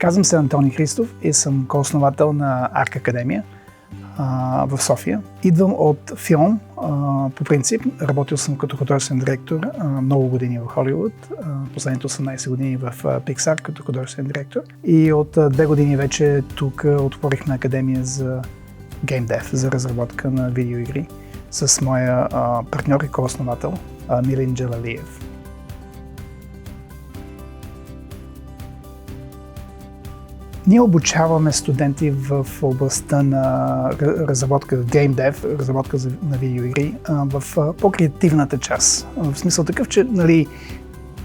Казвам се Антони Христов и съм коосновател на Арк Академия в София. Идвам от филм, по принцип. Работил съм като художествен директор много години в Холивуд, последните 18 години в Pixar като художествен директор. И от 2 години вече тук отворихме Академия за Game Dev, за разработка на видеоигри с моя партньор и коосновател Милин Джалалиев. Ние обучаваме студенти в областта на разработка Game Dev, разработка на видеоигри, в по-креативната част. В смисъл такъв, че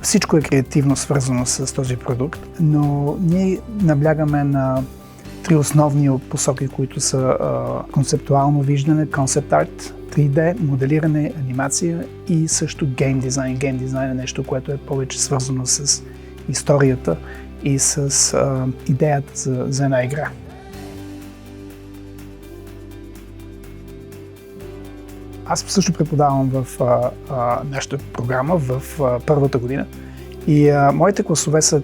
всичко е креативно свързано с този продукт, но ние наблягаме на 3 основни посоки, които са концептуално виждане, концепт арт, 3D, моделиране, анимация и също гейм дизайн. Гейм дизайн е нещо, което е повече свързано с историята и с идеята за една игра. Аз също преподавам в нашата програма в първата година и моите класове са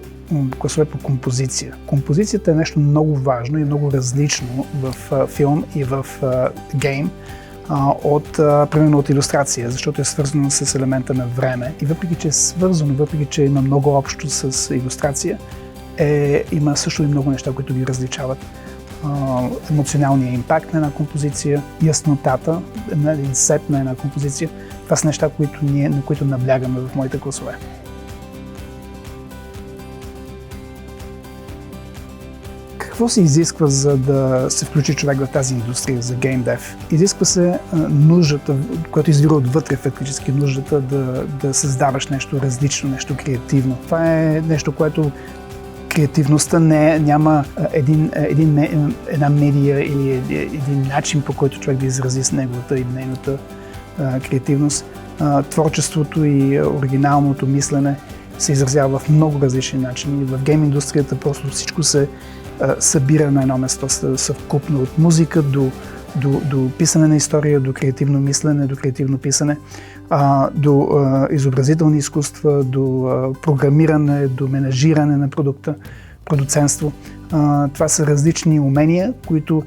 класове по композиция. Композицията е нещо много важно и много различно в филм и в гейм примерно от илюстрация, защото е свързано с елемента на време и въпреки, че е свързано, въпреки, че има много общо с илюстрация, има също и много неща, които ги различават. Емоционалния импакт на една композиция, яснотата на един сет на една композиция. Това са неща, на които наблягаме в моите класове. Какво се изисква, за да се включи човек в тази индустрия за Game Dev? Изисква се нуждата, която извира отвътре фактически, нуждата да създаваш нещо различно, нещо креативно. Това е нещо, което креативността няма една медия или един начин, по който човек да изрази с неговата и нейната креативност. Творчеството и оригиналното мислене се изразява в много различни начини. В гейм индустрията просто всичко се събира на едно место съвкупно, от музика до писане на история, до креативно мислене, до креативно писане, до изобразителни изкуства, до програмиране, до менажиране на продукта, продуцентство. Това са различни умения, които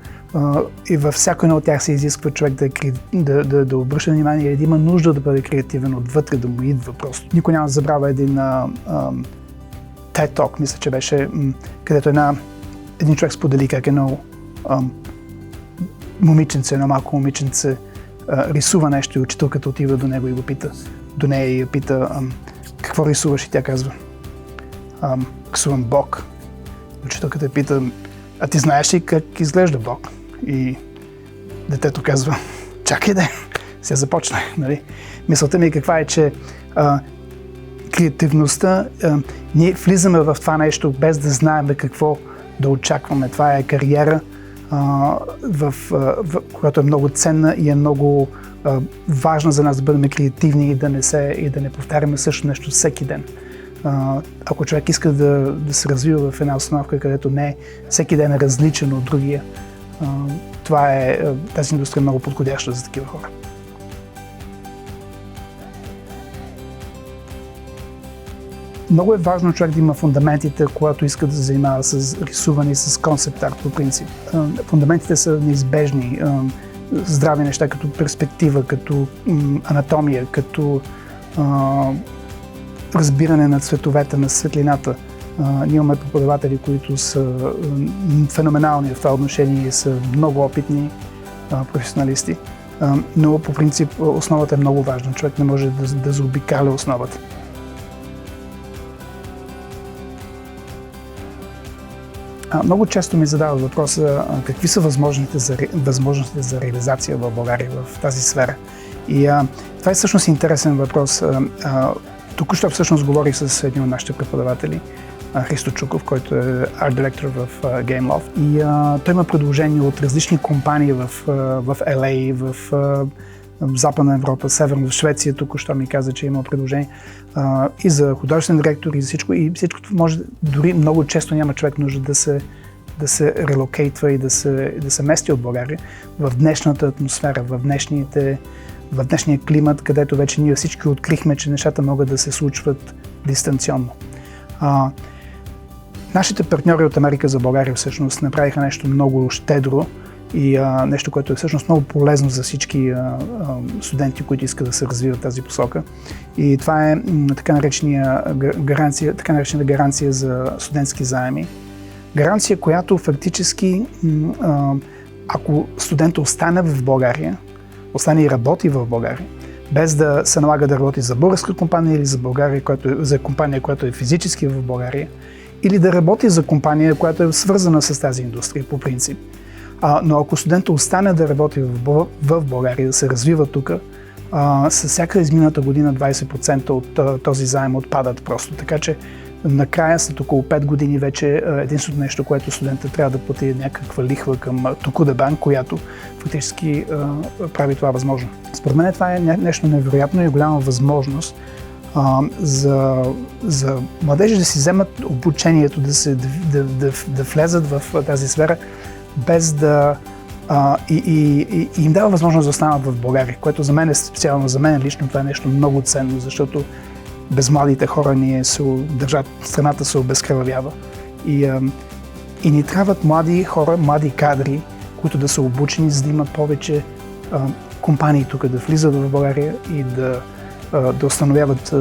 и във всяко едно от тях се изисква човек да обръща внимание и да има нужда да бъде креативен отвътре, да му идва просто. Никой няма да забравя един TED Talk, мисля, че беше, където един човек сподели как едно малко момиченце рисува нещо и учителката отива до него и до нея и я пита какво рисуваш, и тя казва рисувам Бог. Учителката я пита, а ти знаеш ли как изглежда Бог? И детето казва, чакай сега започна. Нали? Мисълта ми каква е, че креативността, ние влизаме в това нещо без да знаем какво да очакваме. Това е кариера, която е много ценна и е много важна за нас да бъдем креативни и да не повтаряме също нещо всеки ден. Ако човек иска да се развива в една установка, където не всеки ден е различен от другия, тази индустрия е много подходяща за такива хора. Много е важно човек да има фундаментите, когато иска да се занимава с рисуване и с концепт арт по принцип. Фундаментите са неизбежни. Здрави неща като перспектива, като анатомия, като разбиране на цветовете, на светлината. Ние имаме преподаватели, които са феноменални в това отношение и са много опитни професионалисти. Но по принцип основата е много важна. Човек не може да заобикаля основата. Много често ми задават въпроса какви са възможностите за реализация в България в тази сфера. И това е всъщност интересен въпрос. Току-що всъщност говорих с един от нашите преподаватели, Христо Чуков, който е арт директор в GameLoft. И той има предложения от различни компании в LA, в Западна Европа, Северна, в Швеция. Току-що ми каза, че има предложения и за художествен директор, и за всичко. И всичкото може, дори много често няма човек нужда да се релокейтва и да се мести от България в днешната атмосфера, в днешния климат, където вече ние всички открихме, че нещата могат да се случват дистанционно. Нашите партньори от Америка за България всъщност направиха нещо много щедро и нещо, което е всъщност много полезно за всички студенти, които искат да се развиват в тази посока. И това е така наречената гаранция за студентски заеми. Гаранция, която фактически, ако студентът остане в България, остане и работи в България, без да се налага да работи за българска компания или за компания, която е физически в България, или да работи за компания, която е свързана с тази индустрия по принцип. Но ако студентът остане да работи в България, да се развива тук, с всяка измината година 20% от този заем отпадат просто. Така че накрая, след около 5 години вече, единственото нещо, което студентът трябва да плати е някаква лихва към Tokuda Bank, която фактически прави това възможно. Според мен това е нещо невероятно и голяма възможност за младежи да си вземат обучението, да влезат в тази сфера, без да и им дава възможност да останат в България, което за мен е специално, за мен лично това е нещо много ценно, защото без младите хора страната се обезкръвява. И ни трябват млади хора, млади кадри, които да са обучени, за да имат повече компании тук да влизат в България и да установяват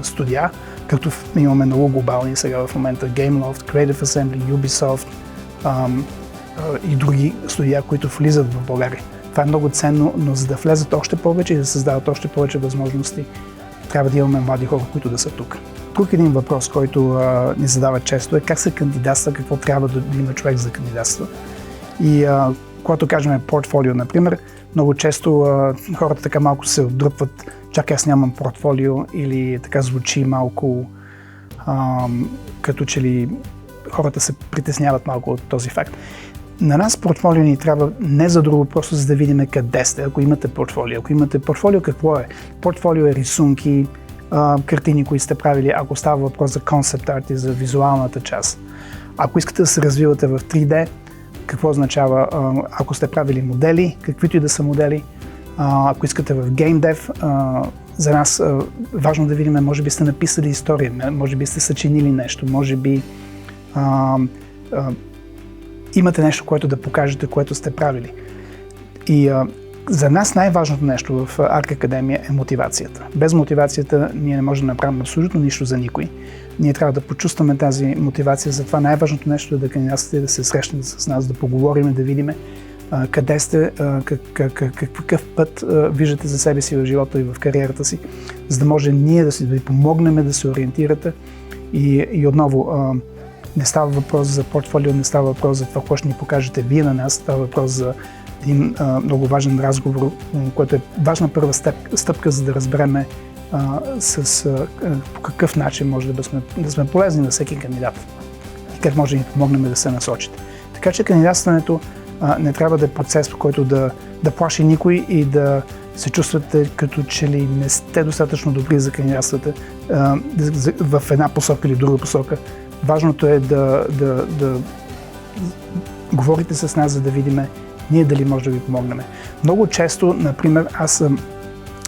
студия, както имаме много глобални сега в момента, Gameloft, Creative Assembly, Ubisoft и други студия, които влизат в България. Това е много ценно, но за да влезат още повече и да създават още повече възможности, трябва да имаме млади хора, които да са тук. Друг един въпрос, който ни задават често е как се кандидатства, какво трябва да има човек за кандидатства. И когато кажем портфолио, например, много често хората така малко се отдръпват, чак аз нямам портфолио, или така звучи малко като че ли хората се притесняват малко от този факт. На нас портфолио ни трябва не за друго, просто за да видим къде сте, ако имате портфолио. Ако имате портфолио, какво е? Портфолио е рисунки, картини, които сте правили, ако става въпрос за концепт арт и за визуалната част. Ако искате да се развивате в 3D, какво означава? Ако сте правили модели, каквито и да са модели, ако искате в геймдев, за нас важно да видим, може би сте написали история, може би сте съчинили нещо, може би имате нещо, което да покажете, което сте правили. И за нас най-важното нещо в Арк Академия е мотивацията. Без мотивацията ние не можем да направим абсолютно нищо за никой. Ние трябва да почувстваме тази мотивация, затова най-важното нещо е да кандидатствате, да се срещнете с нас, да поговорим, да видим къде сте, какъв път виждате за себе си в живота и в кариерата си, за да може ние да ви помогнем да се ориентирате. И отново, не става въпрос за портфолио, не става въпрос за това, какво ще ни покажете вие на нас, става въпрос за един много важен разговор, който е важна първа стъпка, за да разберем по какъв начин може да сме полезни на всеки кандидат и как може да ни помогнем да се насочите. Така че кандидатстването не трябва да е процес, по който да плаши никой и да се чувствате като че ли не сте достатъчно добри за кандидатствата в една посока или друга посока. Важното е да говорите с нас, за да видим ние дали може да ви помогнем. Много често, например, аз съм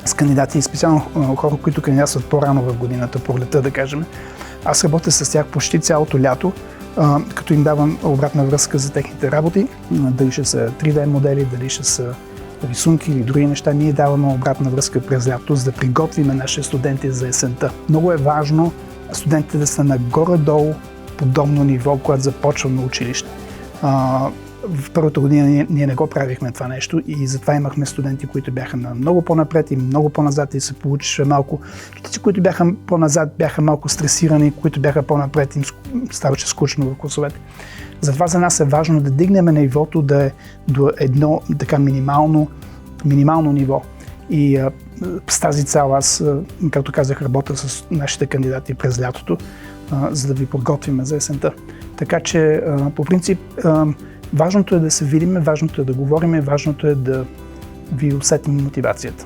с кандидати, специално хора, които кандидатстват по-рано в годината, по лета да кажем. Аз работя с тях почти цялото лято, като им давам обратна връзка за техните работи, дали ще са 3D модели, дали ще са рисунки или други неща. Ние даваме обратна връзка през лято, за да приготвим нашите студенти за есента. Много е важно студентите да са нагоре-долу подобно ниво, когато започваме училище. В първата година ние не го правихме това нещо и затова имахме студенти, които бяха много по-напред и много по-назад и се получише малко. Тези, които бяха по-назад, бяха малко стресирани, които бяха по-напред, им ставаше скучно в класовете. Затова за нас е важно да дигнем нивото да е до едно така минимално ниво. И с тази цел аз, както казах, работя с нашите кандидати през лятото, за да ви подготвим за есента. Така че, по принцип, важното е да се видим, важното е да говорим, важното е да ви усетим мотивацията.